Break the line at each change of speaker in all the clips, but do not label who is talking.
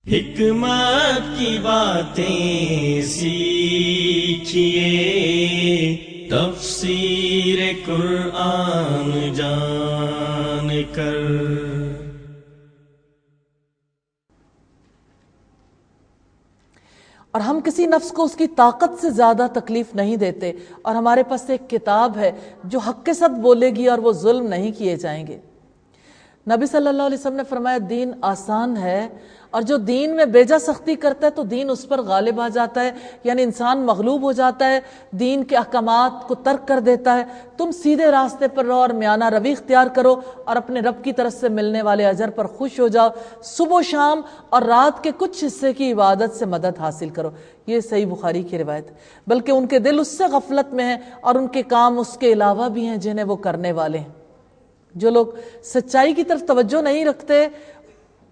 حکمت کی باتیں سیکھیے، تفسیر قرآن جان کر۔
اور ہم کسی نفس کو اس کی طاقت سے زیادہ تکلیف نہیں دیتے، اور ہمارے پاس ایک کتاب ہے جو حق کے ساتھ بولے گی اور وہ ظلم نہیں کیے جائیں گے۔ نبی صلی اللہ علیہ وسلم نے فرمایا دین آسان ہے، اور جو دین میں بیجا سختی کرتا ہے تو دین اس پر غالب آ جاتا ہے، یعنی انسان مغلوب ہو جاتا ہے، دین کے احکامات کو ترک کر دیتا ہے۔ تم سیدھے راستے پر رہو اور میانہ روی اختیار کرو، اور اپنے رب کی طرف سے ملنے والے اجر پر خوش ہو جاؤ۔ صبح و شام اور رات کے کچھ حصے کی عبادت سے مدد حاصل کرو۔ یہ صحیح بخاری کی روایت، بلکہ ان کے دل اس سے غفلت میں ہیں اور ان کے کام اس کے علاوہ بھی ہیں جنہیں وہ کرنے والے ہیں۔ جو لوگ سچائی کی طرف توجہ نہیں رکھتے،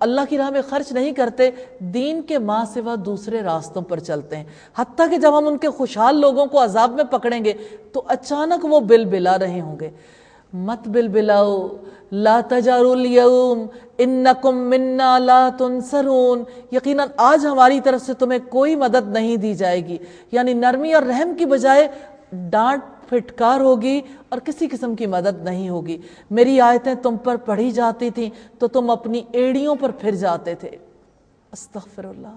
اللہ کی راہ میں خرچ نہیں کرتے، دین کے ماں سوا دوسرے راستوں پر چلتے ہیں، حتیٰ کہ جب ہم ان کے خوشحال لوگوں کو عذاب میں پکڑیں گے تو اچانک وہ بلبلا رہے ہوں گے۔ مت بلبلاؤ، لا تجاروا اليوم انکم منا لا تنصرون، یقیناً آج ہماری طرف سے تمہیں کوئی مدد نہیں دی جائے گی، یعنی نرمی اور رحم کی بجائے ڈانٹ پھٹکار ہوگی اور کسی قسم کی مدد نہیں ہوگی۔ میری آیتیں تم پر پڑھی جاتی تھیں تو تم اپنی ایڑیوں پر پھر جاتے تھے۔ استغفر اللہ۔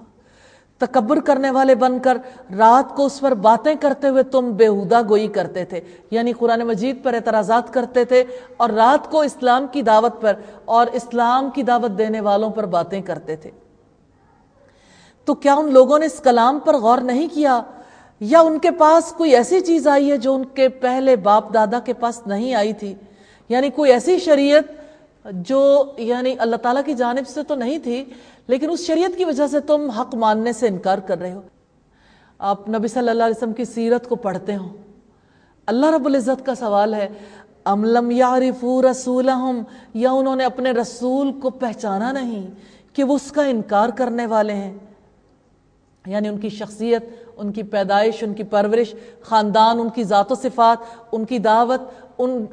تکبر کرنے والے بن کر رات کو اس پر باتیں کرتے ہوئے تم بیہودہ گوئی کرتے تھے، یعنی قرآن مجید پر اعتراضات کرتے تھے، اور رات کو اسلام کی دعوت پر اور اسلام کی دعوت دینے والوں پر باتیں کرتے تھے۔ تو کیا ان لوگوں نے اس کلام پر غور نہیں کیا، یا ان کے پاس کوئی ایسی چیز آئی ہے جو ان کے پہلے باپ دادا کے پاس نہیں آئی تھی، یعنی کوئی ایسی شریعت جو یعنی اللہ تعالیٰ کی جانب سے تو نہیں تھی، لیکن اس شریعت کی وجہ سے تم حق ماننے سے انکار کر رہے ہو۔ آپ نبی صلی اللہ علیہ وسلم کی سیرت کو پڑھتے ہو، اللہ رب العزت کا سوال ہے ام لم یعرفوا رسولہم، یا انہوں نے اپنے رسول کو پہچانا نہیں کہ وہ اس کا انکار کرنے والے ہیں، یعنی ان کی شخصیت، ان کی پیدائش، ان کی پرورش، خاندان، ان کی ذات و صفات، ان کی دعوت،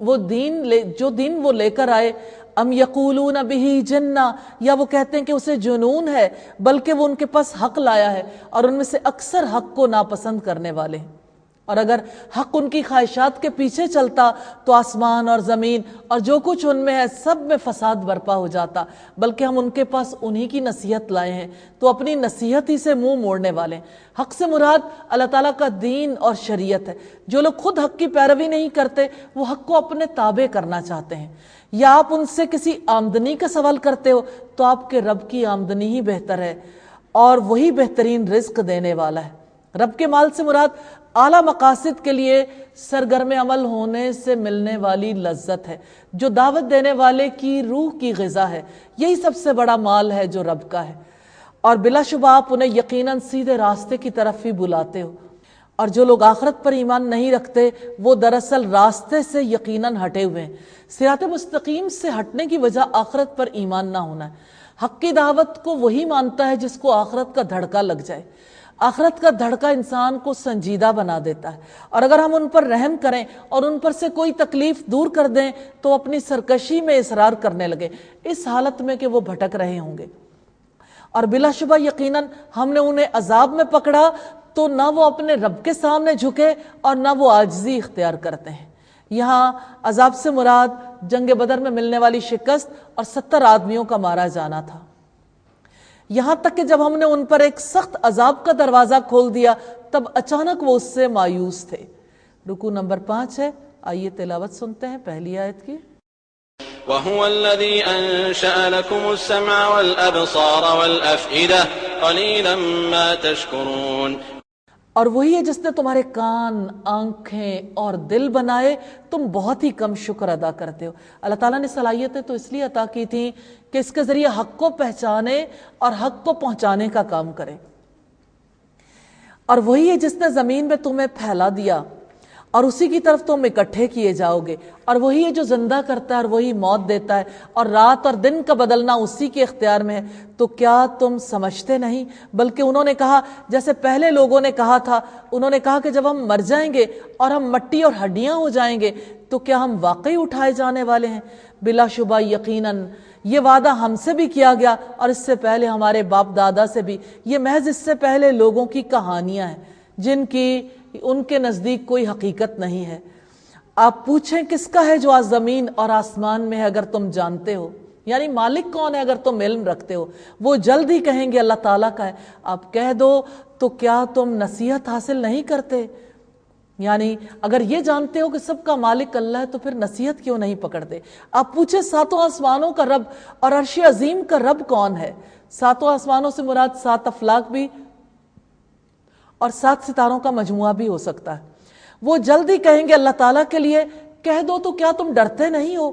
وہ دین جو دین وہ لے کر آئے۔ ام یقولون بہ جنہ، یا وہ کہتے ہیں کہ اسے جنون ہے، بلکہ وہ ان کے پاس حق لایا ہے، اور ان میں سے اکثر حق کو ناپسند کرنے والے ہیں۔ اور اگر حق ان کی خواہشات کے پیچھے چلتا تو آسمان اور زمین اور جو کچھ ان میں ہے سب میں فساد برپا ہو جاتا، بلکہ ہم ان کے پاس انہی کی نصیحت لائے ہیں تو اپنی نصیحت ہی سے منہ موڑنے والے ہیں۔ حق سے مراد اللہ تعالیٰ کا دین اور شریعت ہے۔ جو لوگ خود حق کی پیروی نہیں کرتے وہ حق کو اپنے تابع کرنا چاہتے ہیں، یا آپ ان سے کسی آمدنی کا سوال کرتے ہو تو آپ کے رب کی آمدنی ہی بہتر ہے، اور وہی بہترین رزق دینے والا ہے۔ رب کے مال سے مراد اعلیٰ مقاصد کے لیے سرگرم عمل ہونے سے ملنے والی لذت ہے، جو دعوت دینے والے کی روح کی غذا ہے۔ یہی سب سے بڑا مال ہے جو رب کا ہے، اور بلا شبہ آپ انہیں یقیناً سیدھے راستے کی طرف ہی بلاتے ہو۔ اور جو لوگ آخرت پر ایمان نہیں رکھتے وہ دراصل راستے سے یقیناً ہٹے ہوئے ہیں۔ صراط مستقیم سے ہٹنے کی وجہ آخرت پر ایمان نہ ہونا ہے۔ حق کی دعوت کو وہی مانتا ہے جس کو آخرت کا دھڑکا لگ جائے۔ آخرت کا دھڑکا انسان کو سنجیدہ بنا دیتا ہے، اور اگر ہم ان پر رحم کریں اور ان پر سے کوئی تکلیف دور کر دیں تو اپنی سرکشی میں اصرار کرنے لگے، اس حالت میں کہ وہ بھٹک رہے ہوں گے۔ اور بلا شبہ یقیناً ہم نے انہیں عذاب میں پکڑا تو نہ وہ اپنے رب کے سامنے جھکے اور نہ وہ عاجزی اختیار کرتے ہیں۔ یہاں عذاب سے مراد جنگ بدر میں ملنے والی شکست اور 70 آدمیوں کا مارا جانا تھا، یہاں تک کہ جب ہم نے ان پر ایک سخت عذاب کا دروازہ کھول دیا تب اچانک وہ اس سے مایوس تھے۔ رکوع نمبر 5 ہے، آئیے تلاوت سنتے ہیں پہلی آیت کی۔
وَهُوَ الَّذِي أَنشَأَ لَكُمُ السَّمْعَ وَالْأَبْصَارَ وَالْأَفْئِدَةَ قَلِيلًا مَا تَشْكُرُونَ،
اور وہی ہے جس نے تمہارے کان، آنکھیں اور دل بنائے، تم بہت ہی کم شکر ادا کرتے ہو۔ اللہ تعالیٰ نے صلاحیتیں تو اس لیے عطا کی تھیں کہ اس کے ذریعے حق کو پہچانے اور حق کو پہنچانے کا کام کرے۔ اور وہی ہے جس نے زمین میں تمہیں پھیلا دیا اور اسی کی طرف تم اکٹھے کیے جاؤ گے، اور وہی ہے جو زندہ کرتا ہے اور وہی موت دیتا ہے، اور رات اور دن کا بدلنا اسی کے اختیار میں ہے۔ تو کیا تم سمجھتے نہیں؟ بلکہ انہوں نے کہا جیسے پہلے لوگوں نے کہا تھا، انہوں نے کہا کہ جب ہم مر جائیں گے اور ہم مٹی اور ہڈیاں ہو جائیں گے تو کیا ہم واقعی اٹھائے جانے والے ہیں؟ بلا شبہ یقیناً یہ وعدہ ہم سے بھی کیا گیا اور اس سے پہلے ہمارے باپ دادا سے بھی. یہ محض اس سے پہلے لوگوں کی کہانیاں ہیں جن کی ان کے نزدیک کوئی حقیقت نہیں ہے. آپ پوچھیں کس کا ہے جو زمین اور آسمان میں ہے اگر تم جانتے ہو. یعنی مالک کون ہے اگر تم علم رکھتے ہو. وہ جلد ہی کہیں گے اللہ تعالیٰ کا ہے. آپ کہہ دو تو کیا تم نصیحت حاصل نہیں کرتے؟ یعنی اگر یہ جانتے ہو کہ سب کا مالک اللہ ہے تو پھر نصیحت کیوں نہیں پکڑتے؟ آپ پوچھیں ساتوں آسمانوں کا رب اور عرش عظیم کا رب کون ہے؟ ساتوں آسمانوں سے مراد 7 افلاک بھی اور 7 ستاروں کا مجموعہ بھی ہو سکتا ہے. وہ جلد ہی کہیں گے اللہ تعالیٰ کے لیے. کہہ دو تو کیا تم ڈرتے نہیں ہو؟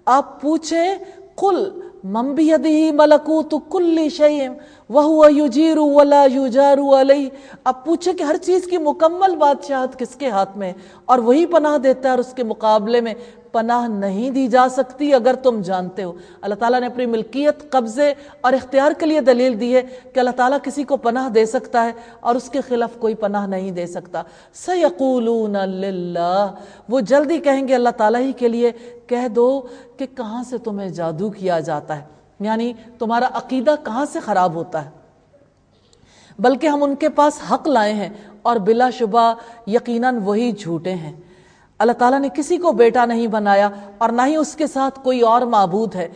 آپ پوچھیں قل من بیدہ ملکوت کل شیء وہو یجیر ولا یجار علیہ. اب پوچھیں کہ ہر چیز کی مکمل بادشاہت کس کے ہاتھ میں اور وہی پناہ دیتا ہے اور اس کے مقابلے میں پناہ نہیں دی جا سکتی اگر تم جانتے ہو. اللہ تعالیٰ نے اپنی ملکیت، قبضے اور اختیار کے لیے دلیل دی ہے کہ اللہ تعالیٰ کسی کو پناہ دے سکتا ہے اور اس کے خلاف کوئی پناہ نہیں دے سکتا. سیقولون للہ، وہ جلدی کہیں گے اللہ تعالیٰ ہی کے لیے. کہہ دو کہ کہاں سے تمہیں جادو کیا جاتا ہے، یعنی تمہارا عقیدہ کہاں سے خراب ہوتا ہے. بلکہ ہم ان کے پاس حق لائے ہیں اور بلا شبہ یقیناً وہی جھوٹے ہیں. اللہ تعالیٰ نے کسی کو بیٹا نہیں بنایا اور نہ ہی اس کے ساتھ کوئی اور معبود ہے،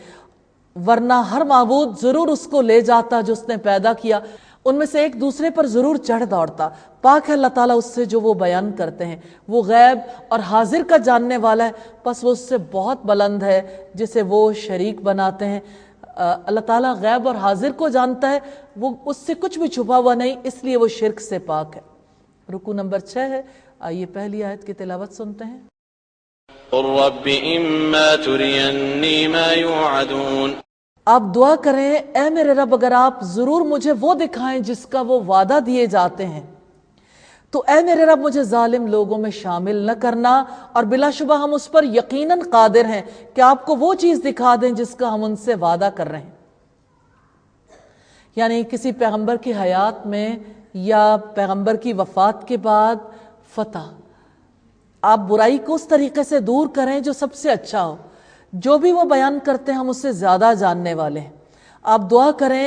ورنہ ہر معبود ضرور اس کو لے جاتا جو اس نے پیدا کیا. ان میں سے ایک دوسرے پر ضرور چڑھ دوڑتا. پاک ہے اللہ تعالیٰ اس سے جو وہ بیان کرتے ہیں. وہ غیب اور حاضر کا جاننے والا ہے، پس وہ اس سے بہت بلند ہے جسے وہ شریک بناتے ہیں. اللہ تعالیٰ غیب اور حاضر کو جانتا ہے، وہ اس سے کچھ بھی چھپا ہوا نہیں، اس لیے وہ شرک سے پاک ہے. رکوع نمبر 6 ہے. آئیے پہلی آیت کی تلاوت سنتے ہیں.
قل رب اما ترینی ما یوعدون.
آپ دعا کریں اے میرے رب اگر آپ ضرور مجھے وہ دکھائیں جس کا وہ وعدہ دیے جاتے ہیں تو اے میرے رب مجھے ظالم لوگوں میں شامل نہ کرنا. اور بلا شبہ ہم اس پر یقیناً قادر ہیں کہ آپ کو وہ چیز دکھا دیں جس کا ہم ان سے وعدہ کر رہے ہیں. یعنی کسی پیغمبر کی حیات میں یا پیغمبر کی وفات کے بعد فتح، آپ برائی کو اس طریقے سے دور کریں جو سب سے اچھا ہو. جو بھی وہ بیان کرتے ہیں ہم اس سے زیادہ جاننے والے ہیں. آپ دعا کریں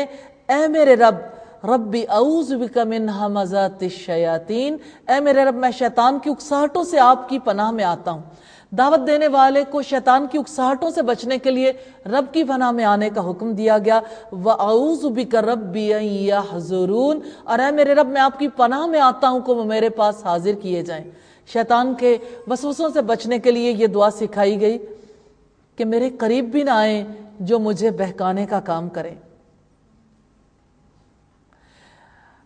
اے میرے رب ربی اعوذ بک من ہمزات الشیاطین، اے میرے رب میں شیطان کی اکساہٹوں سے آپ کی پناہ میں آتا ہوں. دعوت دینے والے کو شیطان کی اکساہٹوں سے بچنے کے لیے رب کی پناہ میں آنے کا حکم دیا گیا. وَأَعُوذُ بِكَ رَبِّ أَن يَحْضُرُونَ، اور اے میرے رب میں آپ کی پناہ میں آتا ہوں کہ وہ میرے پاس حاضر کیے جائیں. شیطان کے وسوسوں سے بچنے کے لیے یہ دعا سکھائی گئی کہ میرے قریب بھی نہ آئیں جو مجھے بہکانے کا کام کریں.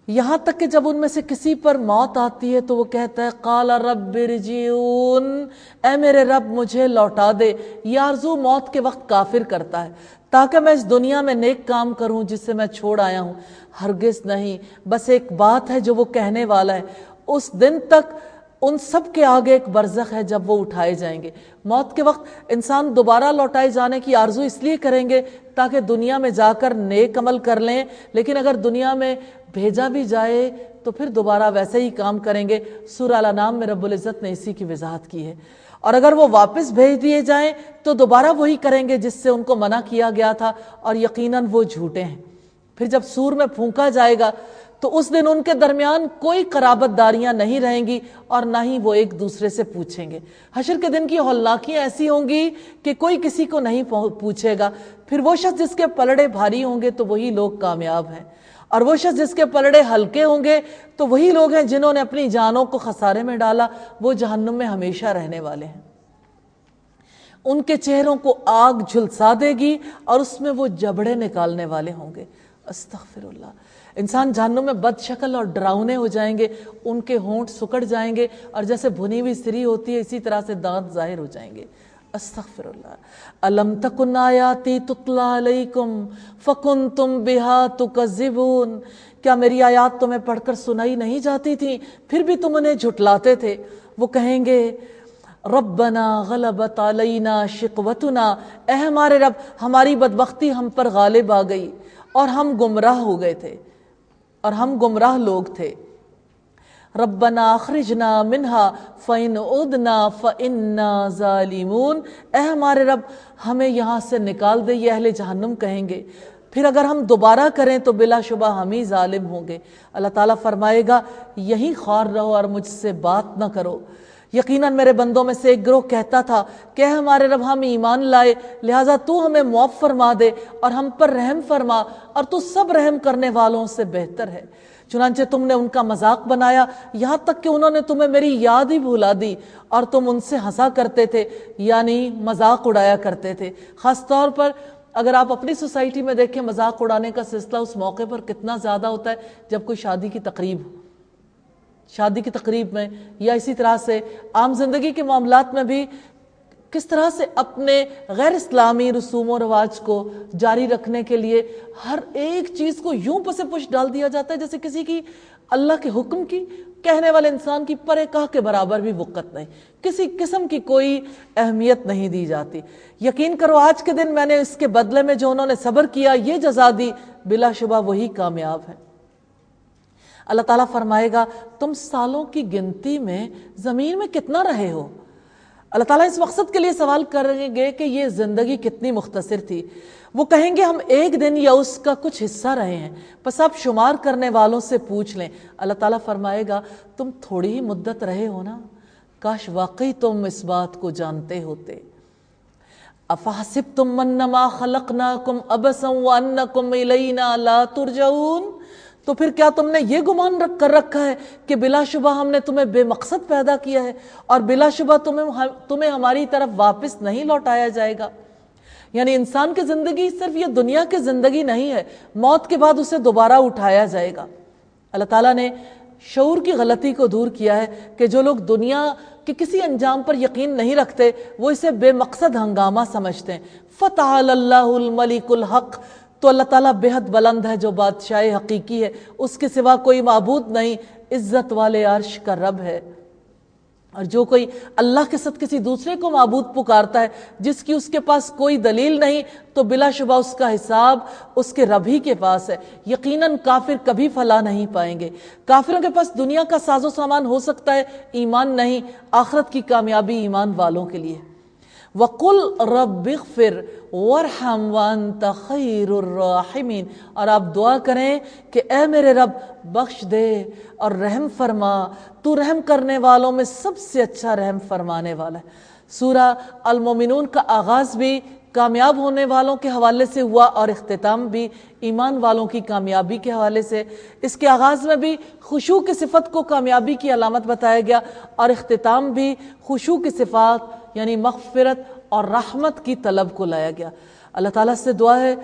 یہاں تک کہ جب ان میں سے کسی پر موت آتی ہے تو وہ کہتا ہے قال رب ارجعون، اے میرے رب مجھے لوٹا دے. یہ آرزو موت کے وقت کافر کرتا ہے تاکہ میں اس دنیا میں نیک کام کروں جسے میں چھوڑ آیا ہوں. ہرگز نہیں، بس ایک بات ہے جو وہ کہنے والا ہے. اس دن تک ان سب کے آگے ایک برزخ ہے جب وہ اٹھائے جائیں گے. موت کے وقت انسان دوبارہ لوٹائے جانے کی آرزو اس لیے کریں گے تاکہ دنیا میں جا کر نیک عمل کر لیں، لیکن اگر دنیا میں بھیجا بھی جائے تو پھر دوبارہ ویسے ہی کام کریں گے. سورہ الانعام میں رب العزت نے اسی کی وضاحت کی ہے. اور اگر وہ واپس بھیج دیے جائیں تو دوبارہ وہی کریں گے جس سے ان کو منع کیا گیا تھا، اور یقیناً وہ جھوٹے ہیں. پھر جب سور میں پھونکا جائے گا تو اس دن ان کے درمیان کوئی قرابت داریاں نہیں رہیں گی اور نہ ہی وہ ایک دوسرے سے پوچھیں گے. حشر کے دن کی ہولناکیاں ایسی ہوں گی کہ کوئی کسی کو نہیں پوچھے گا. پھر وہ شخص جس کے پلڑے بھاری ہوں گے تو وہی لوگ کامیاب ہیں، اور وہ شخص جس کے پلڑے ہلکے ہوں گے تو وہی لوگ ہیں جنہوں نے اپنی جانوں کو خسارے میں ڈالا. وہ جہنم میں ہمیشہ رہنے والے ہیں. ان کے چہروں کو آگ جھلسا دے گی اور اس میں وہ جبڑے نکالنے والے ہوں گے. استغفر اللہ. انسان جہنم میں بد شکل اور ڈراؤنے ہو جائیں گے. ان کے ہونٹ سکڑ جائیں گے اور جیسے بھنی ہوئی سری ہوتی ہے اسی طرح سے دانت ظاہر ہو جائیں گے. استغفر اللہ. الم تکن آیاتی تتلی علیکم فکنتم بہا تکذبون، کیا میری آیات تمہیں پڑھ کر سنائی نہیں جاتی تھی پھر بھی تم انہیں جھٹلاتے تھے. وہ کہیں گے ربنا غلبت علینا شقوتنا، اے ہمارے رب ہماری بدبختی ہم پر غالب آ گئی اور ہم گمراہ ہو گئے تھے اور ہم گمراہ لوگ تھے. ربنا اخرجنا منہا فإن عدنا فإنا ظالمون، اے ہمارے رب ہمیں یہاں سے نکال دے، یہ اہل جہنم کہیں گے، پھر اگر ہم دوبارہ کریں تو بلا شبہ ہم ہی ظالم ہوں گے۔ اللہ تعالیٰ فرمائے گا یہیں خوار رہو اور مجھ سے بات نہ کرو۔ یقیناً میرے بندوں میں سے ایک گروہ کہتا تھا کہ ہمارے رب ہم ایمان لائے، لہٰذا تو ہمیں معاف فرما دے اور ہم پر رحم فرما، اور تو سب رحم کرنے والوں سے بہتر ہے۔ چنانچہ تم نے ان کا مذاق بنایا، یہاں تک کہ انہوں نے تمہیں میری یاد ہی بھلا دی، اور تم ان سے ہنسا کرتے تھے، یعنی مذاق اڑایا کرتے تھے۔ خاص طور پر اگر آپ اپنی سوسائٹی میں دیکھیں، مذاق اڑانے کا سلسلہ اس موقع پر کتنا زیادہ ہوتا ہے جب کوئی شادی کی تقریب ہو، شادی کی تقریب میں، یا اسی طرح سے عام زندگی کے معاملات میں بھی کس طرح سے اپنے غیر اسلامی رسوم و رواج کو جاری رکھنے کے لیے ہر ایک چیز کو یوں پس پش ڈال دیا جاتا ہے جیسے کسی کی اللہ کے حکم کی، کہنے والے انسان کی پرے کاہ کے برابر بھی وقت نہیں، کسی قسم کی کوئی اہمیت نہیں دی جاتی۔ یقین کرو آج کے دن میں نے اس کے بدلے میں جو انہوں نے صبر کیا یہ جزا دی، بلا شبہ وہی کامیاب ہے۔ اللہ تعالیٰ فرمائے گا تم سالوں کی گنتی میں زمین میں کتنا رہے ہو؟ اللہ تعالیٰ اس مقصد کے لیے سوال کریں گے کہ یہ زندگی کتنی مختصر تھی۔ وہ کہیں گے ہم ایک دن یا اس کا کچھ حصہ رہے ہیں، بس آپ شمار کرنے والوں سے پوچھ لیں۔ اللہ تعالیٰ فرمائے گا تم تھوڑی ہی مدت رہے ہو نا، کاش واقعی تم اس بات کو جانتے ہوتے۔ افحسبتم انما خلقناکم عبثا وانکم الینا لا ترجعون، تو پھر کیا تم نے یہ گمان کر رکھا ہے کہ بلا شبہ ہم نے تمہیں بے مقصد پیدا کیا ہے اور بلا شبہ تمہیں ہماری طرف واپس نہیں لوٹایا جائے گا؟ یعنی انسان کی زندگی صرف یہ دنیا کی زندگی نہیں ہے، موت کے بعد اسے دوبارہ اٹھایا جائے گا۔ اللہ تعالیٰ نے شعور کی غلطی کو دور کیا ہے کہ جو لوگ دنیا کے کسی انجام پر یقین نہیں رکھتے وہ اسے بے مقصد ہنگامہ سمجھتے ہیں۔ فتعالی اللہ الملک الحق، تو اللہ تعالیٰ بے حد بلند ہے جو بادشاہ حقیقی ہے، اس کے سوا کوئی معبود نہیں، عزت والے عرش کا رب ہے۔ اور جو کوئی اللہ کے ساتھ کسی دوسرے کو معبود پکارتا ہے جس کی اس کے پاس کوئی دلیل نہیں، تو بلا شبہ اس کا حساب اس کے رب ہی کے پاس ہے۔ یقیناً کافر کبھی فلاح نہیں پائیں گے۔ کافروں کے پاس دنیا کا ساز و سامان ہو سکتا ہے، ایمان نہیں۔ آخرت کی کامیابی ایمان والوں کے لیے۔ وَقُلْ رَبِّ اغْفِرْ وَارْحَمْ وَأَنْتَ خَيْرُ الرَّاحِمِينَ، اور آپ دعا کریں کہ اے میرے رب بخش دے اور رحم فرما، تو رحم کرنے والوں میں سب سے اچھا رحم فرمانے والا ہے۔ سورہ المومنون کا آغاز بھی کامیاب ہونے والوں کے حوالے سے ہوا اور اختتام بھی ایمان والوں کی کامیابی کے حوالے سے۔ اس کے آغاز میں بھی خشوع کی صفت کو کامیابی کی علامت بتایا گیا اور اختتام بھی خشوع کی صفات یعنی مغفرت اور رحمت کی طلب کو لایا گیا۔ اللہ تعالیٰ سے دعا ہے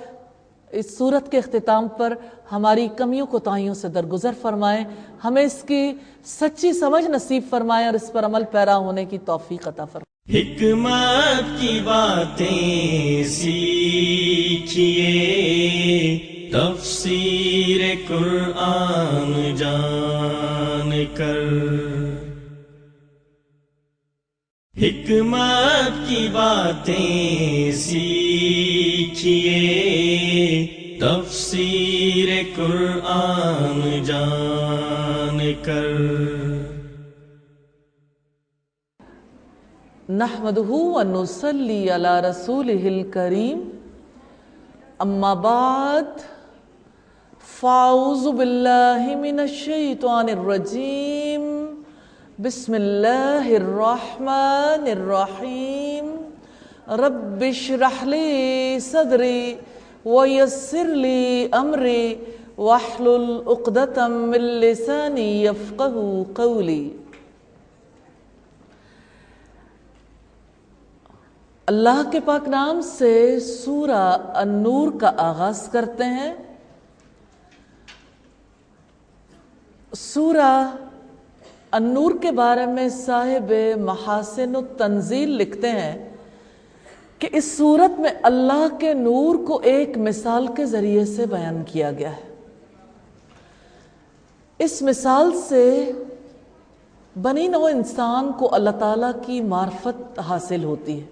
اس سورت کے اختتام پر ہماری کمیوں کوتاہیوں سے درگزر فرمائیں، ہمیں اس کی سچی سمجھ نصیب فرمائیں اور اس پر عمل پیرا ہونے کی توفیق عطا فرمائیں۔
حکمت کی باتیں سیکھیے، تفسیر قرآن جان کر، حکمت کی باتیں سیکھیے، تفسیر قرآن جان کر۔
نحمدہ ونصلی علی رسولہ الکریم، اما بعد فاعوذ باللہ من الشیطان الرجیم، بسم اللہ الرحمن الرحیم، رب اشرح لی صدری ویسر لی امری واحلل عقدۃ من لسانی یفقہوا قولی۔ اللہ کے پاک نام سے سورہ النور کا آغاز کرتے ہیں۔ سورہ النور کے بارے میں صاحب محاسن التنزیل لکھتے ہیں کہ اس سورت میں اللہ کے نور کو ایک مثال کے ذریعے سے بیان کیا گیا ہے۔ اس مثال سے بنی نوع انسان کو اللہ تعالیٰ کی معرفت حاصل ہوتی ہے،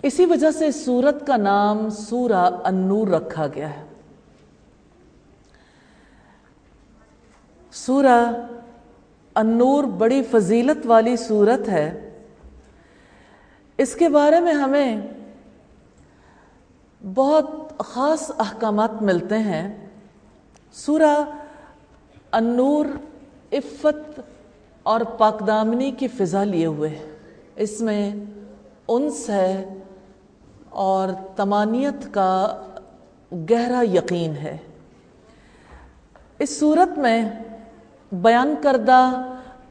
اسی وجہ سے اس سورت کا نام سورہ النور رکھا گیا ہے۔ سورہ النور بڑی فضیلت والی سورت ہے. اس کے بارے میں ہمیں بہت خاص احکامات ملتے ہیں. سورہ النور عفت اور پاکدامنی کی فضا لیے ہوئے ہے. اس میں انس ہے اور تمانیت کا گہرا یقین ہے. اس صورت میں بیان کردہ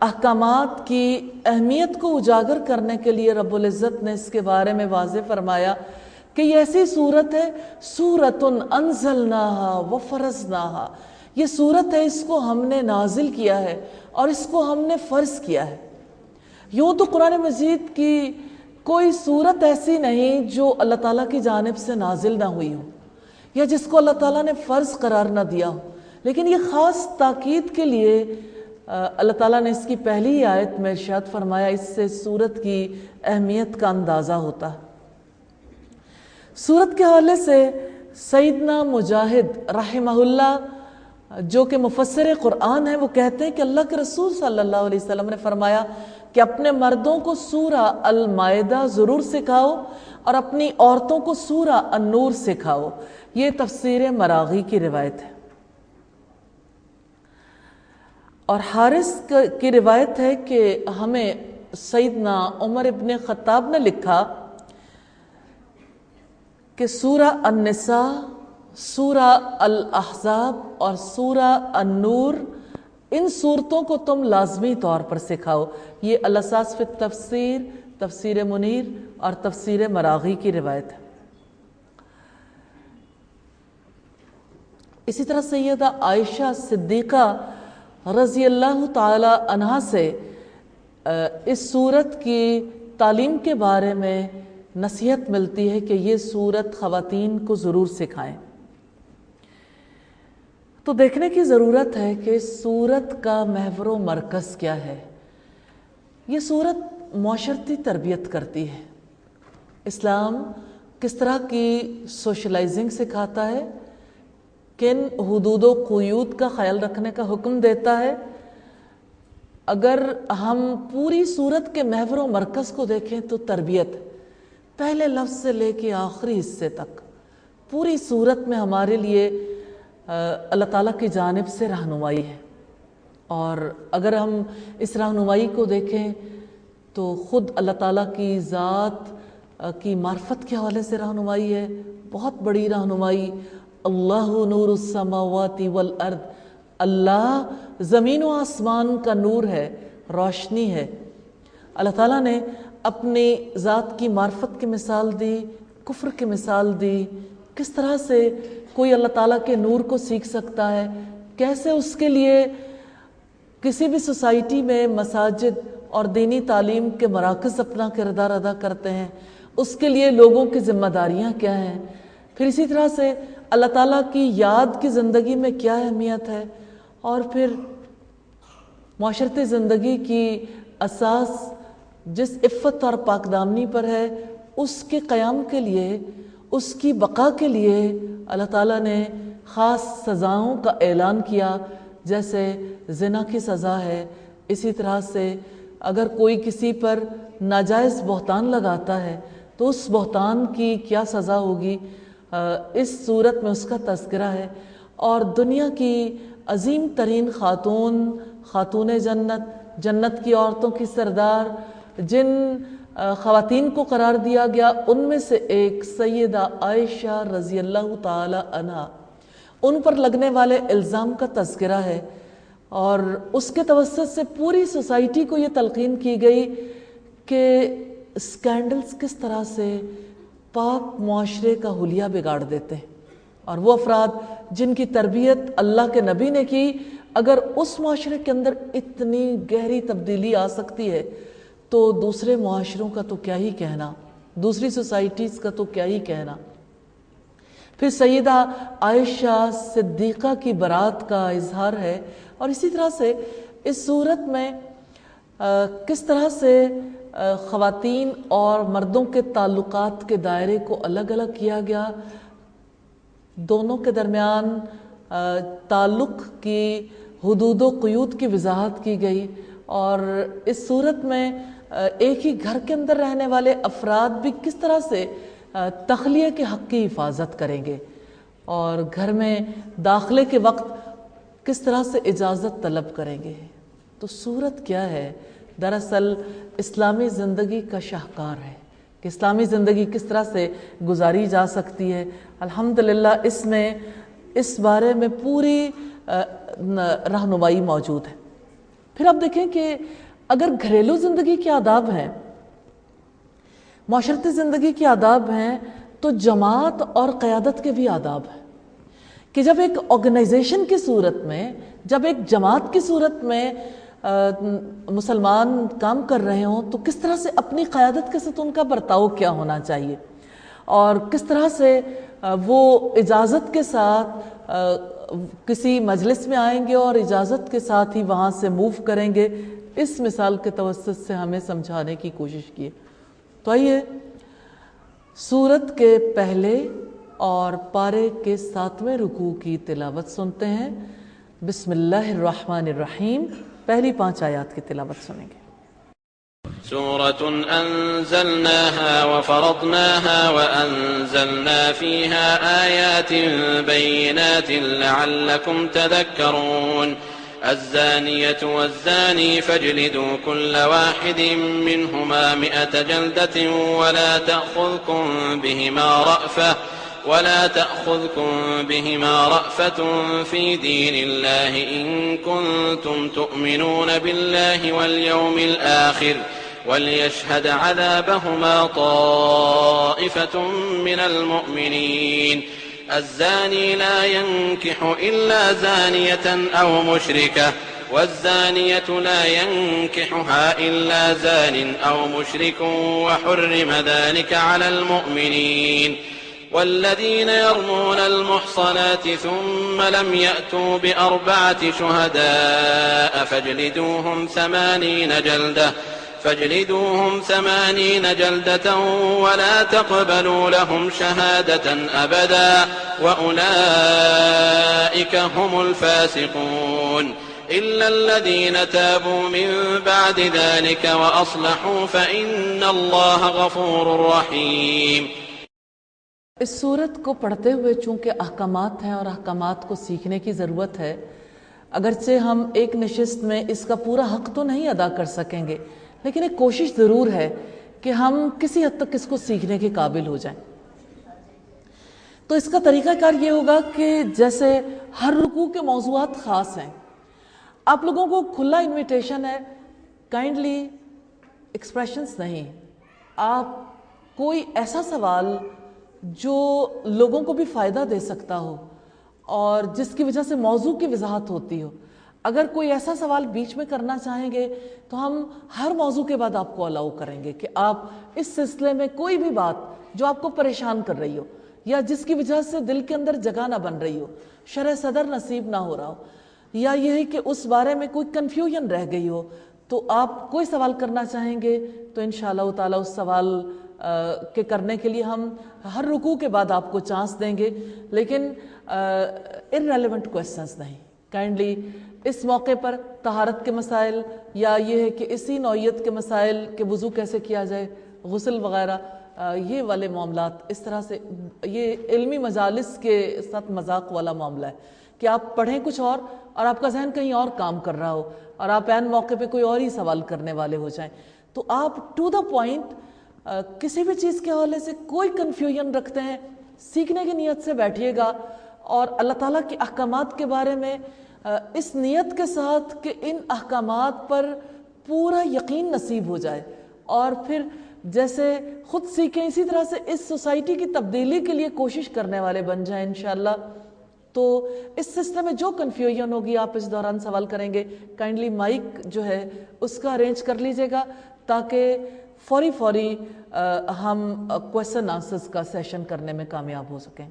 احکامات کی اہمیت کو اجاگر کرنے کے لیے رب العزت نے اس کے بارے میں واضح فرمایا کہ یہ ایسی صورت ہے سورۃ انزلناہا وفرضناہا. یہ صورت ہے، اس کو ہم نے نازل کیا ہے اور اس کو ہم نے فرض کیا ہے. یوں تو قرآن مجید کی کوئی صورت ایسی نہیں جو اللہ تعالیٰ کی جانب سے نازل نہ ہوئی ہو یا جس کو اللہ تعالیٰ نے فرض قرار نہ دیا ہو، لیکن یہ خاص تاکید کے لیے اللہ تعالیٰ نے اس کی پہلی آیت میں ارشاد فرمایا. اس سے سورت کی اہمیت کا اندازہ ہوتا ہے. سورت کے حوالے سے سیدنا مجاہد رحمہ اللہ جو کہ مفسر قرآن ہیں، وہ کہتے ہیں کہ اللہ کے رسول صلی اللہ علیہ وسلم نے فرمایا کہ اپنے مردوں کو سورہ المائدہ ضرور سکھاؤ اور اپنی عورتوں کو سورہ النور سکھاؤ. یہ تفسیر مراغی کی روایت ہے. اور حارث کی روایت ہے کہ ہمیں سیدنا عمر ابن خطاب نے لکھا کہ سورہ النساء، سورہ الاحزاب اور سورہ النور، ان صورتوں کو تم لازمی طور پر سکھاؤ. یہ الاساس فی التفسیر، تفسیر منیر اور تفسیر مراغی کی روایت ہے. اسی طرح سیدہ عائشہ صدیقہ رضی اللہ تعالی عنہا سے اس صورت کی تعلیم کے بارے میں نصیحت ملتی ہے کہ یہ صورت خواتین کو ضرور سکھائیں. تو دیکھنے کی ضرورت ہے کہ اس صورت کا محور و مرکز کیا ہے. یہ صورت معاشرتی تربیت کرتی ہے. اسلام کس طرح کی سوشلائزنگ سکھاتا ہے، کن حدود و قیود کا خیال رکھنے کا حکم دیتا ہے. اگر ہم پوری صورت کے محور و مرکز کو دیکھیں تو تربیت پہلے لفظ سے لے کے آخری حصے تک پوری صورت میں ہمارے لیے اللہ تعالیٰ کی جانب سے رہنمائی ہے. اور اگر ہم اس رہنمائی کو دیکھیں تو خود اللہ تعالیٰ کی ذات کی معرفت کے حوالے سے رہنمائی ہے، بہت بڑی رہنمائی. اللہ نور السماوات والارض، اللہ زمین و آسمان کا نور ہے، روشنی ہے. اللہ تعالیٰ نے اپنی ذات کی معرفت کی مثال دی، کفر کی مثال دی. کس طرح سے کوئی اللہ تعالیٰ کے نور کو سیکھ سکتا ہے، کیسے اس کے لیے کسی بھی سوسائٹی میں مساجد اور دینی تعلیم کے مراکز اپنا کردار ادا کرتے ہیں، اس کے لیے لوگوں کی ذمہ داریاں کیا ہیں. پھر اسی طرح سے اللہ تعالیٰ کی یاد کی زندگی میں کیا اہمیت ہے، اور پھر معاشرتی زندگی کی اساس جس عفت اور پاک دامنی پر ہے، اس کے قیام کے لیے، اس کی بقا کے لیے اللہ تعالیٰ نے خاص سزاؤں کا اعلان کیا. جیسے زنا کی سزا ہے، اسی طرح سے اگر کوئی کسی پر ناجائز بہتان لگاتا ہے تو اس بہتان کی کیا سزا ہوگی، اس صورت میں اس کا تذکرہ ہے. اور دنیا کی عظیم ترین خاتون جنت، جنت کی عورتوں کی سردار، جن خواتین کو قرار دیا گیا، ان میں سے ایک سیدہ عائشہ رضی اللہ تعالی عنہا، ان پر لگنے والے الزام کا تذکرہ ہے. اور اس کے توسط سے پوری سوسائٹی کو یہ تلقین کی گئی کہ اسکینڈلز کس طرح سے پاک معاشرے کا حلیہ بگاڑ دیتے ہیں. اور وہ افراد جن کی تربیت اللہ کے نبی نے کی، اگر اس معاشرے کے اندر اتنی گہری تبدیلی آ سکتی ہے تو دوسرے معاشروں کا تو کیا ہی کہنا، دوسری سوسائٹیز کا تو کیا ہی کہنا. پھر سیدہ عائشہ صدیقہ کی برات کا اظہار ہے. اور اسی طرح سے اس صورت میں کس طرح سے خواتین اور مردوں کے تعلقات کے دائرے کو الگ الگ کیا گیا، دونوں کے درمیان تعلق کی حدود و قیود کی وضاحت کی گئی. اور اس صورت میں ایک ہی گھر کے اندر رہنے والے افراد بھی کس طرح سے تخلیہ کے حق کی حفاظت کریں گے اور گھر میں داخلے کے وقت کس طرح سے اجازت طلب کریں گے. تو صورت کیا ہے؟ دراصل اسلامی زندگی کا شاہکار ہے کہ اسلامی زندگی کس طرح سے گزاری جا سکتی ہے. الحمدللہ اس میں اس بارے میں پوری رہنمائی موجود ہے. پھر آپ دیکھیں کہ اگر گھریلو زندگی کے آداب ہیں، معاشرتی زندگی کے آداب ہیں، تو جماعت اور قیادت کے بھی آداب ہیں کہ جب ایک آرگنائزیشن کی صورت میں، جب ایک جماعت کی صورت میں مسلمان کام کر رہے ہوں تو کس طرح سے اپنی قیادت کے ساتھ ان کا برتاؤ کیا ہونا چاہیے اور کس طرح سے وہ اجازت کے ساتھ کسی مجلس میں آئیں گے اور اجازت کے ساتھ ہی وہاں سے موو کریں گے. اس مثال کے توسط سے ہمیں سمجھانے کی کوشش کی. تو آئیے سورت کے پہلے اور پارے کے 7ویں رکوع کی تلاوت سنتے ہیں. بسم اللہ الرحمن الرحیم. پہلی 5 آیات کی تلاوت سنیں گے.
سورة أنزلناها وفرضناها وأنزلنا فيها آيات بينات لعلكم تذكرون. الزانية والزاني فاجلدوا كل واحد منهما 100 جلدة ولا تأخذكم بهما رأفة في دين الله إن كنتم تؤمنون بالله واليوم الآخر وليشهد عذابهما طائفة من المؤمنين. الزاني لا ينكح إلا زانية أو مشركة والزانية لا ينكحها إلا زان أو مشرك وحرم ذلك على المؤمنين. والذين يرمون المحصنات ثم لم يأتوا ب4 شهداء فاجلدوهم 80 جلدة ولا تقبلوا لهم شهادة أبدا وأولئك هم الفاسقون. إلا الذين تابوا من بعد ذلك وأصلحوا فإن الله غفور رحيم.
اس صورت کو پڑھتے ہوئے چونکہ احکامات ہیں اور احکامات کو سیکھنے کی ضرورت ہے، اگرچہ ہم ایک نشست میں اس کا پورا حق تو نہیں ادا کر سکیں گے، لیکن ایک کوشش ضرور ہے کہ ہم کسی حد تک اس کو سیکھنے کے قابل ہو جائیں. تو اس کا طریقہ کار یہ ہوگا کہ جیسے ہر رکوع کے موضوعات خاص ہیں، آپ لوگوں کو کھلا انویٹیشن ہے، کائنڈلی ایکسپریشنز نہیں، آپ کوئی ایسا سوال جو لوگوں کو بھی فائدہ دے سکتا ہو اور جس کی وجہ سے موضوع کی وضاحت ہوتی ہو، اگر کوئی ایسا سوال بیچ میں کرنا چاہیں گے تو ہم ہر موضوع کے بعد آپ کو الاؤ کریں گے کہ آپ اس سلسلے میں کوئی بھی بات جو آپ کو پریشان کر رہی ہو یا جس کی وجہ سے دل کے اندر جگہ نہ بن رہی ہو، شرح صدر نصیب نہ ہو رہا ہو، یا یہ ہے کہ اس بارے میں کوئی کنفیوژن رہ گئی ہو، تو آپ کوئی سوال کرنا چاہیں گے تو انشاءاللہ تعالی اس سوال کے کرنے کے لیے ہم ہر رکوع کے بعد آپ کو چانس دیں گے، لیکن irrelevant questions نہیں. کائنڈلی اس موقع پر طہارت کے مسائل یا یہ ہے کہ اسی نوعیت کے مسائل کہ وضو کیسے کیا جائے، غسل وغیرہ، یہ والے معاملات، اس طرح سے یہ علمی مجالس کے ساتھ مذاق والا معاملہ ہے کہ آپ پڑھیں کچھ اور آپ کا ذہن کہیں اور کام کر رہا ہو اور آپ عین موقع پہ کوئی اور ہی سوال کرنے والے ہو جائیں. تو آپ ٹو دا پوائنٹ کسی بھی چیز کے حوالے سے کوئی کنفیوژن رکھتے ہیں، سیکھنے کی نیت سے بیٹھیے گا اور اللہ تعالیٰ کے احکامات کے بارے میں اس نیت کے ساتھ کہ ان احکامات پر پورا یقین نصیب ہو جائے اور پھر جیسے خود سیکھیں اسی طرح سے اس سوسائٹی کی تبدیلی کے لیے کوشش کرنے والے بن جائیں انشاءاللہ. تو اس سلسلے میں جو کنفیوژن ہوگی آپ اس دوران سوال کریں گے، کائنڈلی مائک جو ہے اس کا ارینج کر لیجئے گا تاکہ فوری ہم کویسچن آنسرز کا سیشن کرنے میں کامیاب ہو سکیں.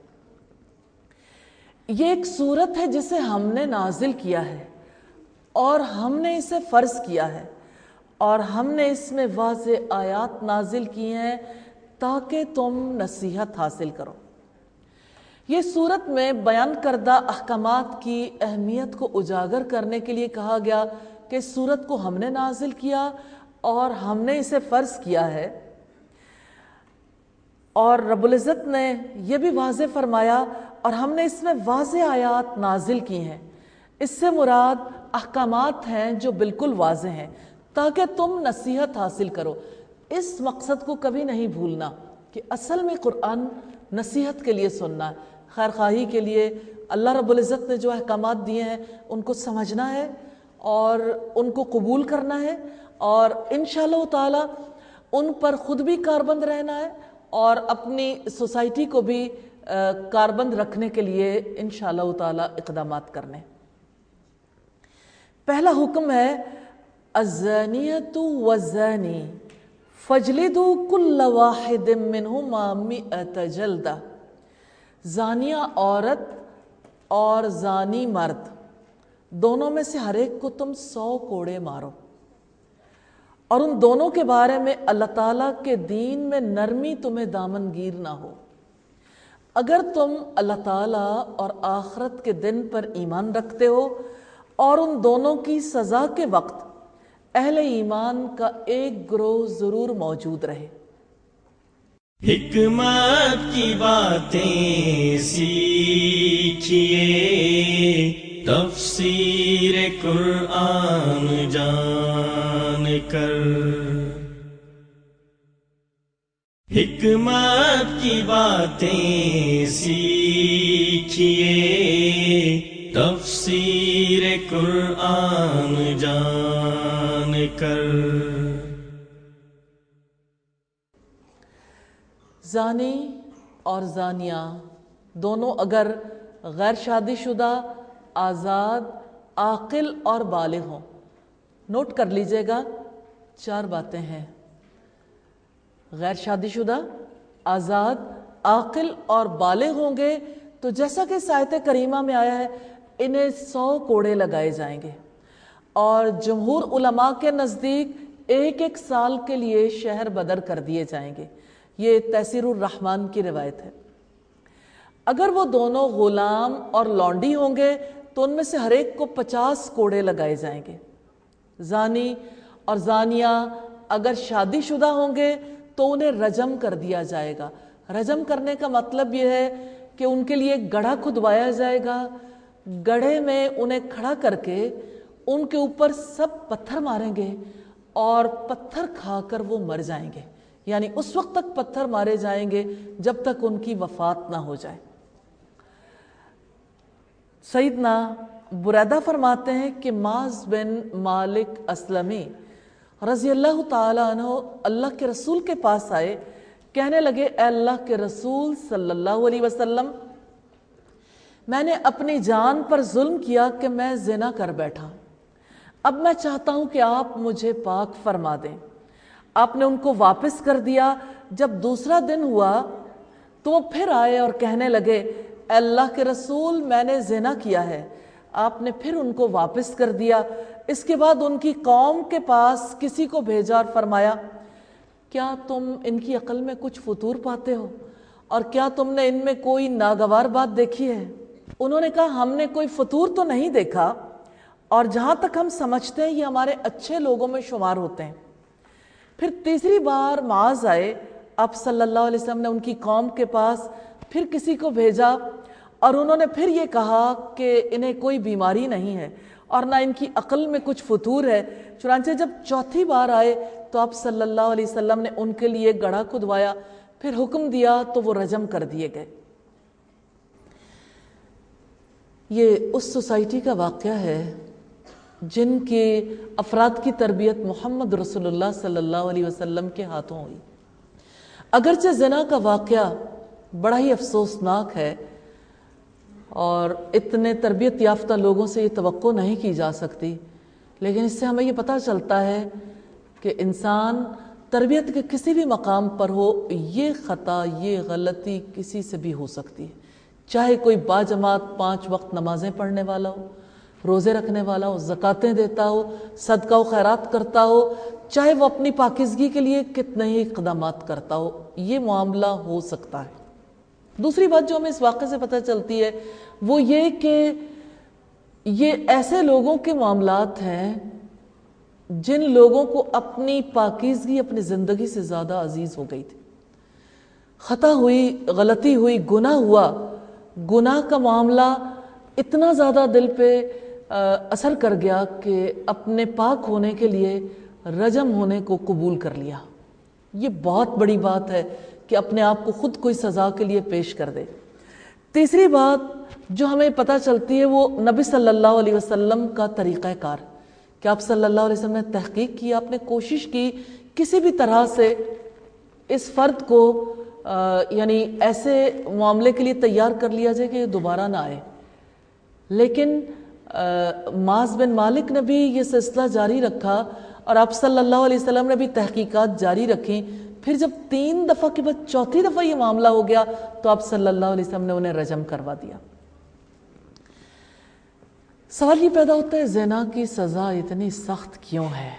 یہ ایک صورت ہے جسے ہم نے نازل کیا ہے اور ہم نے اسے فرض کیا ہے اور ہم نے اس میں واضح آیات نازل کی ہیں تاکہ تم نصیحت حاصل کرو. یہ صورت میں بیان کردہ احکامات کی اہمیت کو اجاگر کرنے کے لیے کہا گیا کہ اس سورت کو ہم نے نازل کیا اور ہم نے اسے فرض کیا ہے، اور رب العزت نے یہ بھی واضح فرمایا اور ہم نے اس میں واضح آیات نازل کی ہیں۔ اس سے مراد احکامات ہیں جو بالکل واضح ہیں تاکہ تم نصیحت حاصل کرو۔ اس مقصد کو کبھی نہیں بھولنا کہ اصل میں قرآن نصیحت کے لیے سننا ہے، خیر خواہی کے لیے۔ اللہ رب العزت نے جو احکامات دیے ہیں ان کو سمجھنا ہے اور ان کو قبول کرنا ہے، اور انشاءاللہ تعالی ان پر خود بھی کاربند رہنا ہے اور اپنی سوسائٹی کو بھی کاربند رکھنے کے لیے انشاءاللہ تعالی اقدامات کرنے۔ پہلا حکم ہے الزانیۃ والزانی فاجلدوا کل واحد منہما 100 جلدہ۔ زانیہ عورت اور زانی مرد دونوں میں سے ہر ایک کو تم 100 کوڑے مارو، اور ان دونوں کے بارے میں اللہ تعالیٰ کے دین میں نرمی تمہیں دامن گیر نہ ہو۔ اگر تم اللہ تعالیٰ اور آخرت کے دن پر ایمان رکھتے ہو اور ان دونوں کی سزا کے وقت اہل ایمان کا ایک گروہ ضرور موجود رہے۔
حکمت کی باتیں سیکھیے، تفسیر قرآن جان کر۔ حکمت کی باتیں سیکھیے، تفسیر قرآن جان کر۔
زانی اور زانیہ دونوں اگر غیر شادی شدہ، آزاد، عاقل اور بالغ ہوں، نوٹ کر لیجئے گا 4 باتیں ہیں: غیر شادی شدہ، آزاد، عاقل اور بالغ ہوں گے تو جیسا کہ اس آیت کریمہ میں آیا ہے انہیں 100 کوڑے لگائے جائیں گے، اور جمہور علماء کے نزدیک 1 سال کے لیے شہر بدر کر دیے جائیں گے۔ یہ تیسیر الرحمن کی روایت ہے۔ اگر وہ دونوں غلام اور لونڈی ہوں گے تو ان میں سے ہر ایک کو 50 کوڑے لگائے جائیں گے۔ زانی اور زانیہ اگر شادی شدہ ہوں گے تو انہیں رجم کر دیا جائے گا۔ رجم کرنے کا مطلب یہ ہے کہ ان کے لیے گڑھا کھدوایا جائے گا، گڑھے میں انہیں کھڑا کر کے ان کے اوپر سب پتھر ماریں گے اور پتھر کھا کر وہ مر جائیں گے، یعنی اس وقت تک پتھر مارے جائیں گے جب تک ان کی وفات نہ ہو جائے۔ سیدنا بریدہ فرماتے ہیں کہ معاذ بن مالک اسلمی رضی اللہ تعالی عنہ اللہ کے رسول کے پاس آئے، کہنے لگے اے اللہ کے رسول صلی اللہ علیہ وسلم، میں نے اپنی جان پر ظلم کیا کہ میں زنا کر بیٹھا، اب میں چاہتا ہوں کہ آپ مجھے پاک فرما دیں۔ آپ نے ان کو واپس کر دیا۔ جب دوسرا دن ہوا تو وہ پھر آئے اور کہنے لگے اے اللہ کے رسول میں نے زنا کیا ہے۔ آپ نے پھر ان کو واپس کر دیا۔ اس کے بعد ان کی قوم کے پاس کسی کو بھیجا اور فرمایا کیا تم ان کی عقل میں کچھ فطور پاتے ہو اور کیا تم نے ان میں کوئی ناگوار بات دیکھی ہے؟ انہوں نے کہا ہم نے کوئی فطور تو نہیں دیکھا، اور جہاں تک ہم سمجھتے ہیں یہ ہمارے اچھے لوگوں میں شمار ہوتے ہیں۔ پھر تیسری بار معاذ آئے، آپ صلی اللہ علیہ وسلم نے ان کی قوم کے پاس پھر کسی کو بھیجا اور انہوں نے پھر یہ کہا کہ انہیں کوئی بیماری نہیں ہے اور نہ ان کی عقل میں کچھ فطور ہے۔ چنانچہ جب چوتھی بار آئے تو آپ صلی اللہ علیہ وسلم نے ان کے لیے گڑھا کھدوایا، پھر حکم دیا تو وہ رجم کر دیے گئے۔ یہ اس سوسائٹی کا واقعہ ہے جن کے افراد کی تربیت محمد رسول اللہ صلی اللہ علیہ وسلم کے ہاتھوں ہوئی۔ اگرچہ زنا کا واقعہ بڑا ہی افسوسناک ہے اور اتنے تربیت یافتہ لوگوں سے یہ توقع نہیں کی جا سکتی، لیکن اس سے ہمیں یہ پتہ چلتا ہے کہ انسان تربیت کے کسی بھی مقام پر ہو، یہ خطا، یہ غلطی کسی سے بھی ہو سکتی ہے، چاہے کوئی باجماعت 5 وقت نمازیں پڑھنے والا ہو، روزے رکھنے والا ہو، زکاتیں دیتا ہو، صدقہ و خیرات کرتا ہو، چاہے وہ اپنی پاکیزگی کے لیے کتنے ہی اقدامات کرتا ہو، یہ معاملہ ہو سکتا ہے۔ دوسری بات جو ہمیں اس واقعے سے پتہ چلتی ہے وہ یہ کہ یہ ایسے لوگوں کے معاملات ہیں جن لوگوں کو اپنی پاکیزگی اپنی زندگی سے زیادہ عزیز ہو گئی تھی، خطا ہوئی، غلطی ہوئی، گناہ ہوا، گناہ کا معاملہ اتنا زیادہ دل پہ اثر کر گیا کہ اپنے پاک ہونے کے لیے رجم ہونے کو قبول کر لیا۔ یہ بہت بڑی بات ہے کہ اپنے آپ کو خود کوئی سزا کے لیے پیش کر دے۔ تیسری بات جو ہمیں پتہ چلتی ہے وہ نبی صلی اللہ علیہ وسلم کا طریقہ کار، کہ آپ صلی اللہ علیہ وسلم نے تحقیق کی، آپ نے کوشش کی کسی بھی طرح سے اس فرد کو یعنی ایسے معاملے کے لیے تیار کر لیا جائے کہ یہ دوبارہ نہ آئے۔ لیکن معاذ بن مالک نے بھی یہ سلسلہ جاری رکھا اور آپ صلی اللہ علیہ وسلم نے بھی تحقیقات جاری رکھیں۔ پھر جب 3 دفعہ کے بعد چوتھی دفعہ یہ معاملہ ہو گیا تو آپ صلی اللہ علیہ وسلم نے انہیں رجم کروا دیا۔ سوال یہ پیدا ہوتا ہے زنا کی سزا اتنی سخت کیوں ہے؟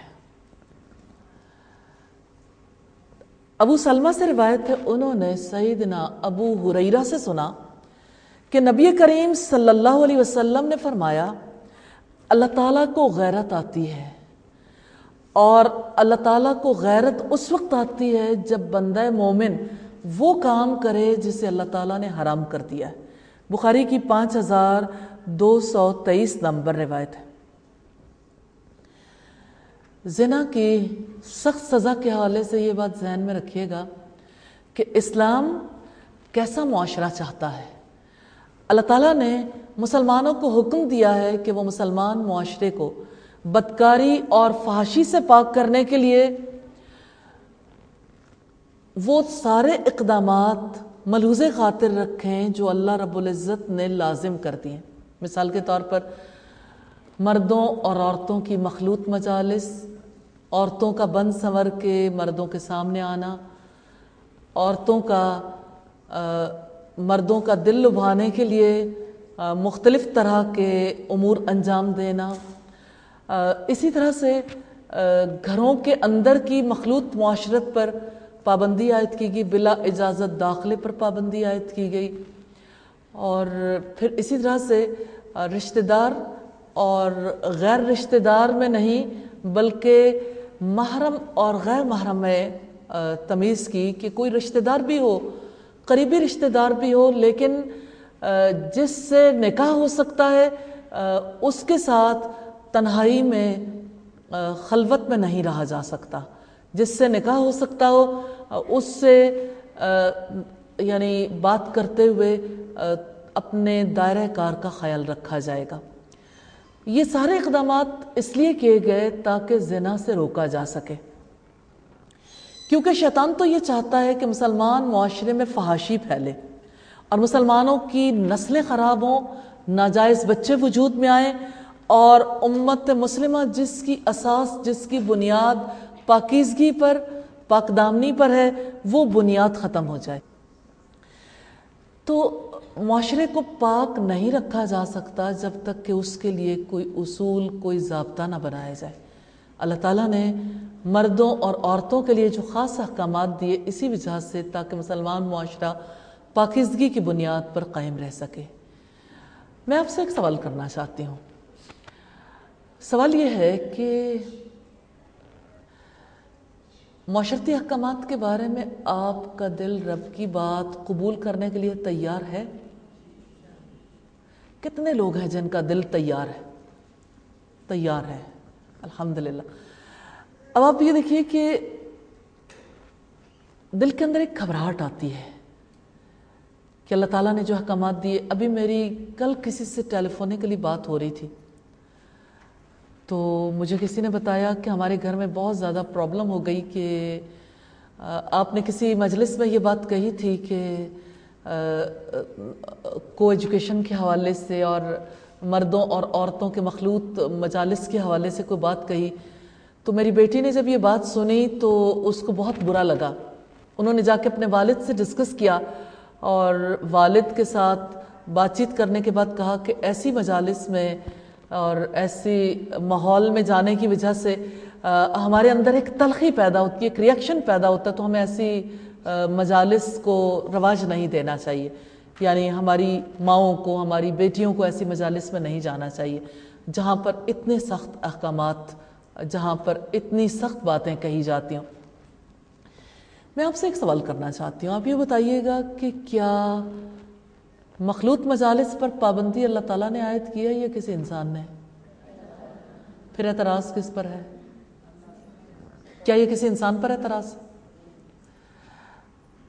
ابو سلمہ سے روایت ہے، انہوں نے سیدنا ابو ہریرہ سے سنا کہ نبی کریم صلی اللہ علیہ وسلم نے فرمایا اللہ تعالیٰ کو غیرت آتی ہے، اور اللہ تعالیٰ کو غیرت اس وقت آتی ہے جب بندہ مومن وہ کام کرے جسے اللہ تعالیٰ نے حرام کر دیا ہے۔ بخاری کی 5223 نمبر روایت ہے۔ زنا کی سخت سزا کے حوالے سے یہ بات ذہن میں رکھیے گا کہ اسلام کیسا معاشرہ چاہتا ہے۔ اللہ تعالیٰ نے مسلمانوں کو حکم دیا ہے کہ وہ مسلمان معاشرے کو بدکاری اور فحاشی سے پاک کرنے کے لیے وہ سارے اقدامات ملحوظ خاطر رکھیں جو اللہ رب العزت نے لازم کر دی ہیں۔ مثال کے طور پر مردوں اور عورتوں کی مخلوط مجالس، عورتوں کا بن سنور کے مردوں کے سامنے آنا، عورتوں کا مردوں کا دل لبھانے کے لیے مختلف طرح کے امور انجام دینا، اسی طرح سے گھروں کے اندر کی مخلوط معاشرت پر پابندی عائد کی گئی، بلا اجازت داخلے پر پابندی عائد کی گئی، اور پھر اسی طرح سے رشتہ دار اور غیر رشتہ دار میں نہیں بلکہ محرم اور غیر محرم میں تمیز کی کہ کوئی رشتہ دار بھی ہو، قریبی رشتہ دار بھی ہو، لیکن جس سے نکاح ہو سکتا ہے اس کے ساتھ تنہائی میں خلوت میں نہیں رہا جا سکتا، جس سے نکاح ہو سکتا ہو اس سے یعنی بات کرتے ہوئے اپنے دائرہ کار کا خیال رکھا جائے گا۔ یہ سارے اقدامات اس لیے کیے گئے تاکہ زنا سے روکا جا سکے، کیونکہ شیطان تو یہ چاہتا ہے کہ مسلمان معاشرے میں فحاشی پھیلے اور مسلمانوں کی نسلیں خراب ہوں، ناجائز بچے وجود میں آئیں، اور امت مسلمہ جس کی اساس، جس کی بنیاد پاکیزگی پر، پاک دامنی پر ہے، وہ بنیاد ختم ہو جائے۔ تو معاشرے کو پاک نہیں رکھا جا سکتا جب تک کہ اس کے لیے کوئی اصول، کوئی ضابطہ نہ بنایا جائے۔ اللہ تعالیٰ نے مردوں اور عورتوں کے لیے جو خاص احکامات دیے اسی وجہ سے تاکہ مسلمان معاشرہ پاکیزگی کی بنیاد پر قائم رہ سکے۔ میں آپ سے ایک سوال کرنا چاہتی ہوں۔ سوال یہ ہے کہ معاشرتی احکامات کے بارے میں آپ کا دل رب کی بات قبول کرنے کے لیے تیار ہے؟ کتنے لوگ ہیں جن کا دل تیار ہے؟ الحمدللہ۔ اب آپ یہ دیکھیے کہ دل کے اندر ایک گھبراہٹ آتی ہے کہ اللہ تعالیٰ نے جو احکامات دیے۔ ابھی میری کل کسی سے ٹیلی فونکلی بات ہو رہی تھی تو مجھے کسی نے بتایا کہ ہمارے گھر میں بہت زیادہ پرابلم ہو گئی کہ آپ نے کسی مجلس میں یہ بات کہی تھی کہ کو ایجوکیشن کے حوالے سے اور مردوں اور عورتوں کے مخلوط مجالس کے حوالے سے کوئی بات کہی، تو میری بیٹی نے جب یہ بات سنی تو اس کو بہت برا لگا۔ انہوں نے جا کے اپنے والد سے ڈسکس کیا اور والد کے ساتھ بات چیت کرنے کے بعد کہا کہ ایسی مجالس میں اور ایسی ماحول میں جانے کی وجہ سے ہمارے اندر ایک تلخی پیدا ہوتی ہے، ایک ریئیکشن پیدا ہوتا ہے، تو ہمیں ایسی مجالس کو رواج نہیں دینا چاہیے، یعنی ہماری ماؤں کو، ہماری بیٹیوں کو ایسی مجالس میں نہیں جانا چاہیے جہاں پر اتنے سخت احکامات جہاں پر اتنی سخت باتیں کہی جاتی ہوں۔ میں آپ سے ایک سوال کرنا چاہتی ہوں، آپ یہ بتائیے گا کہ کیا مخلوط مجالس پر پابندی اللہ تعالیٰ نے عائد کی ہے یا کسی انسان نے؟ پھر اعتراض کس پر ہے؟ کیا یہ کسی انسان پر اعتراض؟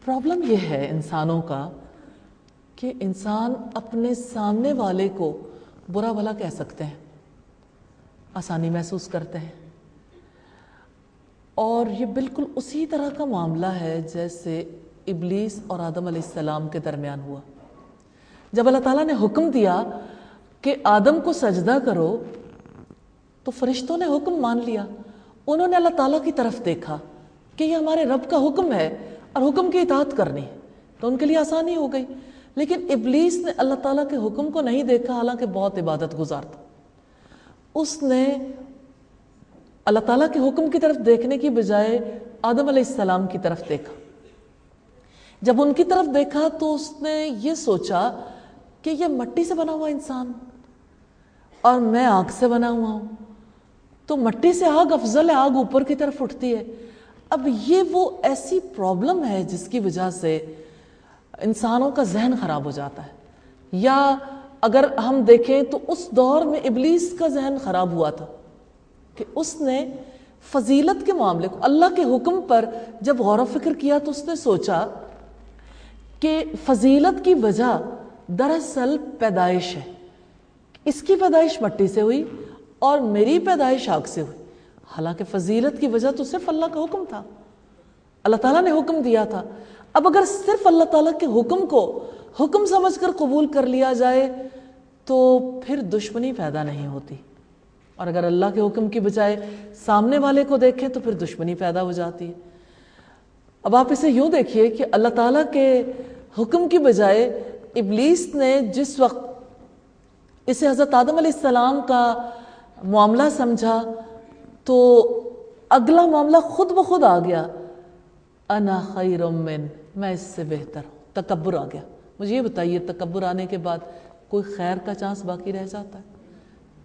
پرابلم یہ ہے انسانوں کا کہ انسان اپنے سامنے والے کو برا بھلا کہہ سکتے ہیں، آسانی محسوس کرتے ہیں، اور یہ بالکل اسی طرح کا معاملہ ہے جیسے ابلیس اور آدم علیہ السلام کے درمیان ہوا۔ جب اللہ تعالیٰ نے حکم دیا کہ آدم کو سجدہ کرو تو فرشتوں نے حکم مان لیا، انہوں نے اللہ تعالیٰ کی طرف دیکھا کہ یہ ہمارے رب کا حکم ہے اور حکم کی اطاعت کرنی ہے، تو ان کے لیے آسانی ہو گئی۔ لیکن ابلیس نے اللہ تعالیٰ کے حکم کو نہیں دیکھا، حالانکہ بہت عبادت گزار تھا۔ اس نے اللہ تعالیٰ کے حکم کی طرف دیکھنے کی بجائے آدم علیہ السلام کی طرف دیکھا۔ جب ان کی طرف دیکھا تو اس نے یہ سوچا کہ یہ مٹی سے بنا ہوا انسان اور میں آگ سے بنا ہوا ہوں، تو مٹی سے آگ افضل ہے، آگ اوپر کی طرف اٹھتی ہے۔ اب یہ وہ ایسی پرابلم ہے جس کی وجہ سے انسانوں کا ذہن خراب ہو جاتا ہے، یا اگر ہم دیکھیں تو اس دور میں ابلیس کا ذہن خراب ہوا تھا کہ اس نے فضیلت کے معاملے کو، اللہ کے حکم پر جب غور و فکر کیا تو اس نے سوچا کہ فضیلت کی وجہ دراصل پیدائش ہے، اس کی پیدائش مٹی سے ہوئی اور میری پیدائش آگ سے ہوئی، حالانکہ فضیلت کی وجہ تو صرف اللہ کا حکم تھا، اللہ تعالیٰ نے حکم دیا تھا۔ اب اگر صرف اللہ تعالیٰ کے حکم کو حکم سمجھ کر قبول کر لیا جائے تو پھر دشمنی پیدا نہیں ہوتی، اور اگر اللہ کے حکم کی بجائے سامنے والے کو دیکھیں تو پھر دشمنی پیدا ہو جاتی ہے۔ اب آپ اسے یوں دیکھیے کہ اللہ تعالیٰ کے حکم کی بجائے ابلیس نے جس وقت اسے حضرت آدم علیہ السلام کا معاملہ سمجھا تو اگلا معاملہ خود بخود آ گیا، انا خیر من، میں اس سے بہتر ہوں، تکبر آ گیا۔ مجھے یہ بتائیے تکبر آنے کے بعد کوئی خیر کا چانس باقی رہ جاتا ہے؟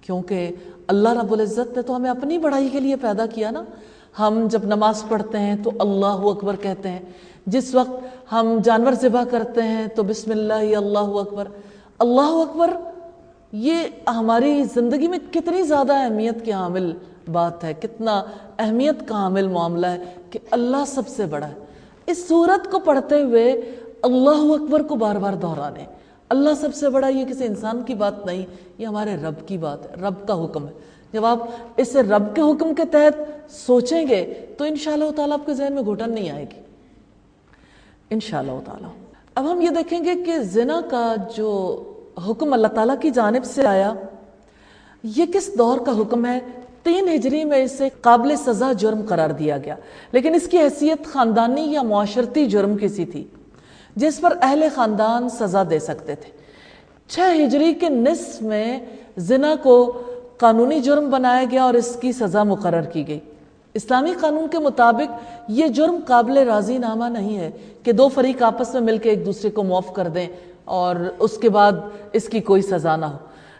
کیونکہ اللہ رب العزت نے تو ہمیں اپنی بڑائی کے لیے پیدا کیا نا۔ ہم جب نماز پڑھتے ہیں تو اللہ اکبر کہتے ہیں، جس وقت ہم جانور ذبح کرتے ہیں تو بسم اللہ اللہ اکبر۔ اللہ اکبر یہ ہماری زندگی میں کتنی زیادہ اہمیت کی حامل بات ہے، کتنا اہمیت کا حامل معاملہ ہے کہ اللہ سب سے بڑا ہے۔ اس سورت کو پڑھتے ہوئے اللہ اکبر کو بار بار دہرانے، اللہ سب سے بڑا، یہ کسی انسان کی بات نہیں، یہ ہمارے رب کی بات ہے، رب کا حکم ہے۔ جب آپ اسے رب کے حکم کے تحت سوچیں گے تو انشاءاللہ تعالیٰ آپ کے ذہن میں گھٹن نہیں آئے گی، انشاءاللہ تعالیٰ۔ اب ہم یہ دیکھیں گے کہ زنا کا جو حکم اللہ تعالیٰ کی جانب سے آیا، یہ کس دور کا حکم ہے؟ 3 ہجری میں اسے قابل سزا جرم قرار دیا گیا، لیکن اس کی حیثیت خاندانی یا معاشرتی جرم کی سی تھی جس پر اہل خاندان سزا دے سکتے تھے۔ 6 ہجری کے نصف میں زنا کو قانونی جرم بنایا گیا اور اس کی سزا مقرر کی گئی۔ اسلامی قانون کے مطابق یہ جرم قابل راضی نامہ نہیں ہے کہ 2 فریق آپس میں مل کے ایک دوسرے کو معاف کر دیں اور اس کے بعد اس کی کوئی سزا نہ ہو۔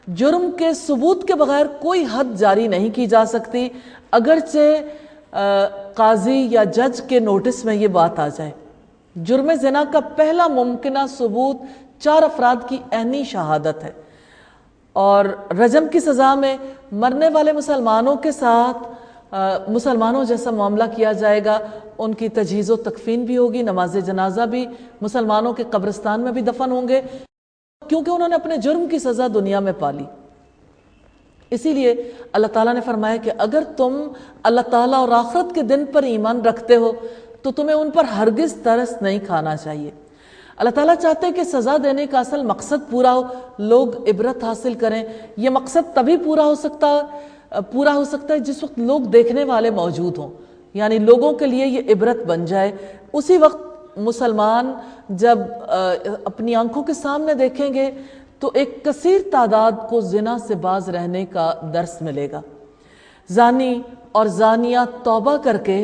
جرم کے ثبوت کے بغیر کوئی حد جاری نہیں کی جا سکتی، اگرچہ قاضی یا جج کے نوٹس میں یہ بات آ جائے۔ جرم زنا کا پہلا ممکنہ ثبوت 4 افراد کی عینی شہادت ہے، اور رجم کی سزا میں مرنے والے مسلمانوں کے ساتھ مسلمانوں جیسا معاملہ کیا جائے گا، ان کی تجہیز و تکفین بھی ہوگی، نماز جنازہ بھی مسلمانوں کے قبرستان میں بھی دفن ہوں گے، کیونکہ انہوں نے اپنے جرم کی سزا دنیا میں پالی۔ اسی لیے اللہ تعالیٰ نے فرمایا کہ اگر تم اللہ تعالیٰ اور آخرت کے دن پر ایمان رکھتے ہو تو تمہیں ان پر ہرگز ترس نہیں کھانا چاہیے۔ اللہ تعالیٰ چاہتے ہیں کہ سزا دینے کا اصل مقصد پورا ہو، لوگ عبرت حاصل کریں۔ یہ مقصد تبھی پورا ہو سکتا ہے جس وقت لوگ دیکھنے والے موجود ہوں، یعنی لوگوں کے لیے یہ عبرت بن جائے۔ اسی وقت مسلمان جب اپنی آنکھوں کے سامنے دیکھیں گے تو ایک کثیر تعداد کو زنا سے باز رہنے کا درس ملے گا۔ زانی اور زانیہ توبہ کر کے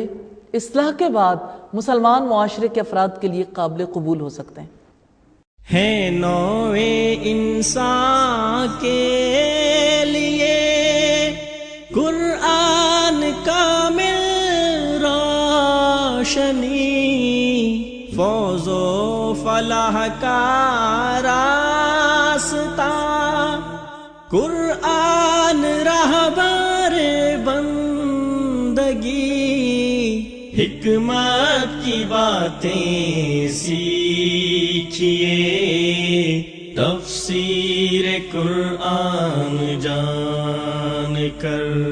اصلاح کے بعد مسلمان معاشرے کے افراد کے لیے قابل قبول ہو سکتے ہیں۔
ہے نوع انسان کے لیے قرآن روشنی، فوز و فلاح کا راستہ، قرآن رہبر بندگی، حکمت کی باتیں سیکھیے، تفسیر قرآن جان کر۔